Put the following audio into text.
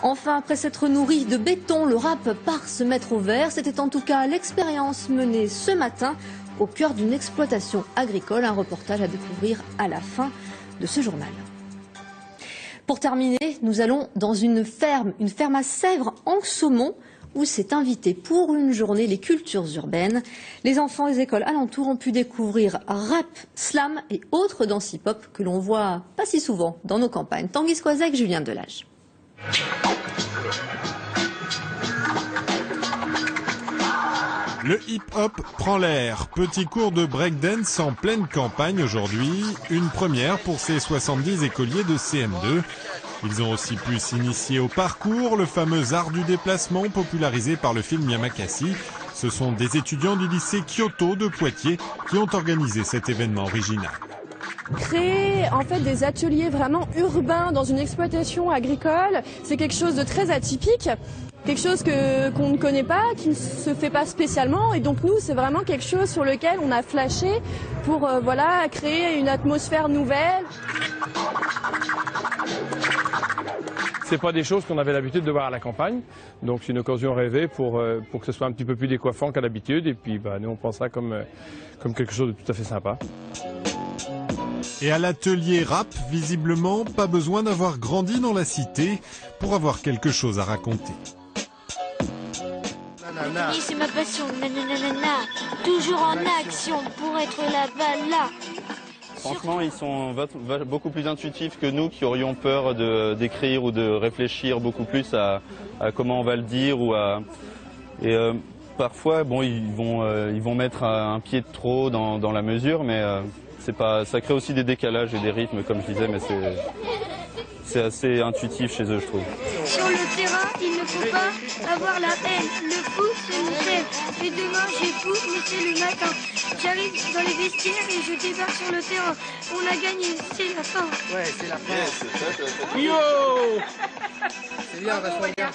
Enfin, après s'être nourri de béton, le rap part se mettre au vert. C'était en tout cas l'expérience menée ce matin au cœur d'une exploitation agricole. Un reportage à découvrir à la fin de ce journal. Pour terminer, nous allons dans une ferme à Sèvres en Saumon, où s'est invité pour une journée les cultures urbaines. Les enfants des écoles alentours ont pu découvrir rap, slam et autres danses hip-hop que l'on voit pas si souvent dans nos campagnes. Tanguy Squazek, Julien Delage. Le hip-hop prend l'air. Petit cours de breakdance en pleine campagne aujourd'hui. Une première pour ces 70 écoliers de CM2. Ils ont aussi pu s'initier au parcours, le fameux art du déplacement popularisé par le film Yamakasi. Ce sont des étudiants du lycée Kyoto de Poitiers qui ont organisé cet événement original. Créer en fait des ateliers vraiment urbains dans une exploitation agricole, c'est quelque chose de très atypique, quelque chose qu'on ne connaît pas, qui ne se fait pas spécialement, et donc nous c'est vraiment quelque chose sur lequel on a flashé pour voilà, créer une atmosphère nouvelle. C'est pas des choses qu'on avait l'habitude de voir à la campagne, donc c'est une occasion rêvée pour que ce soit un petit peu plus décoiffant qu'à l'habitude, et puis nous on pense ça comme quelque chose de tout à fait sympa. Et à l'atelier rap, visiblement, pas besoin d'avoir grandi dans la cité pour avoir quelque chose à raconter. C'est ma passion, nanana, toujours en action pour être là-bas, là. Franchement, ils sont beaucoup plus intuitifs que nous qui aurions peur d'écrire ou de réfléchir beaucoup plus à comment on va le dire. Parfois, bon, ils vont mettre un pied de trop dans la mesure, mais ça crée aussi des décalages et des rythmes, comme je disais, mais c'est assez intuitif chez eux, je trouve. Sur le terrain, il ne faut pas avoir la haine. Le fou, c'est Michel. Et demain, j'ai fou, mais c'est le matin. J'arrive dans les vestiaires et je débarque sur le terrain. On a gagné, c'est la fin. Ouais, c'est la fin. Yes, C'est bien, vachement bien.